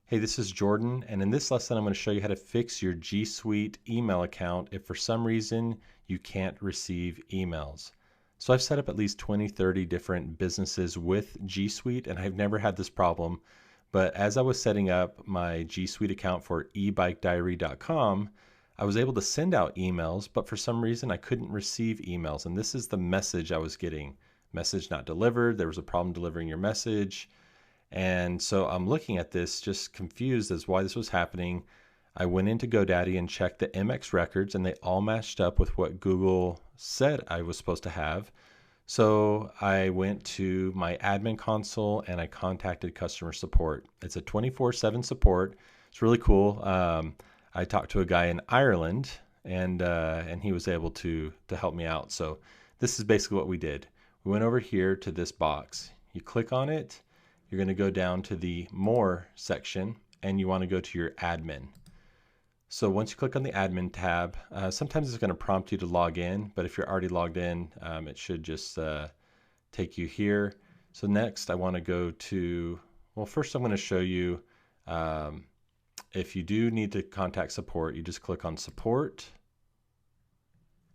Hey, this is Jordan, and in this lesson, I'm going to show you how to fix your G Suite email account if for some reason you can't receive emails. So I've set up at least 20, 30 different businesses with G Suite, and I've never had this problem. But as I was setting up my G Suite account for ebikediary.com, I was able to send out emails, but for some reason I couldn't receive emails. And this is the message I was getting. Message not delivered. There was a problem delivering your message. And so I'm looking at this just confused as why this was happening. I went into GoDaddy and checked the MX records, and they all matched up with what Google said I was supposed to have. So I went to my admin console and I contacted customer support. It's a 24/7 support. It's really cool. I talked to a guy in Ireland, and he was able to help me out. So this is basically what we did. We went over here to this box. You click on it. You're going to go down to the More section, and you want to go to your admin. So once you click on the admin tab, sometimes it's going to prompt you to log in, but if you're already logged in, it should just take you here. So next I want to go to, well, first I'm going to show you if you do need to contact support, you just click on support,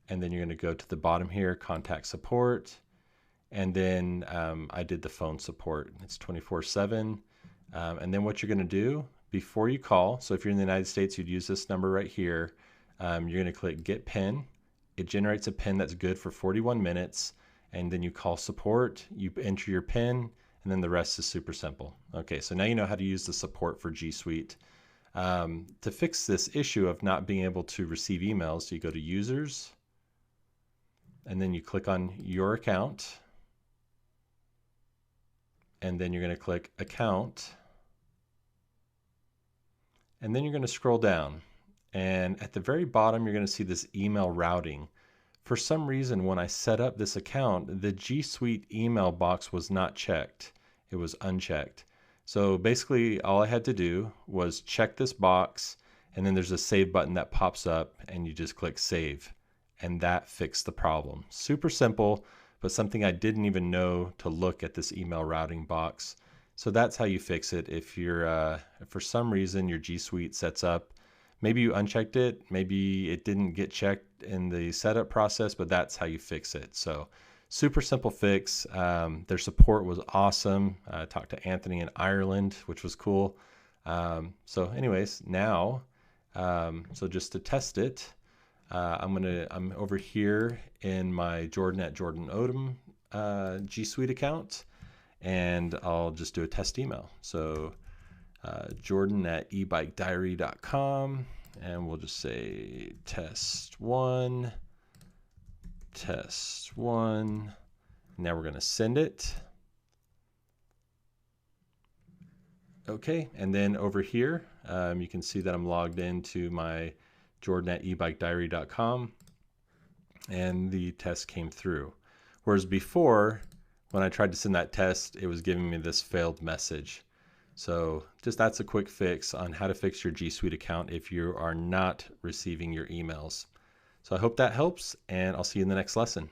and then you're going to go to the bottom here, contact support. And then I did the phone support. It's 24/7. And then what you're going to do before you call, so if you're in the United States, you'd use this number right here. You're going to click Get PIN. It generates a PIN that's good for 41 minutes. And then you call support, you enter your PIN, and then the rest is super simple. Okay, so now you know how to use the support for G Suite. To fix this issue of not being able to receive emails, you go to Users, and then you click on Your Account. And then you're going to click Account, and then you're going to scroll down, and at the very bottom you're going to see this email routing. For some reason, when I set up this account, the G Suite email box was not checked. It was unchecked. So basically all I had to do was check this box, and then there's a save button that pops up, and you just click save, and that fixed the problem. Super simple, but something I didn't even know to look at this email routing box. So that's how you fix it. If you're, if for some reason your G Suite sets up, maybe you unchecked it, maybe it didn't get checked in the setup process, but that's how you fix it. So super simple fix. Their support was awesome. I talked to Anthony in Ireland, which was cool. So anyways, now, so just to test it, I'm over here in my Jordan at Jordan Odom G Suite account, and I'll just do a test email. So Jordan at ebikediary.com, and we'll just say test one. Now we're going to send it. Okay, and then over here, you can see that I'm logged into my Jordan at ebikediary.com, and the test came through. Whereas before, when I tried to send that test, it was giving me this failed message. So just that's a quick fix on how to fix your G Suite account if you are not receiving your emails. So I hope that helps, and I'll see you in the next lesson.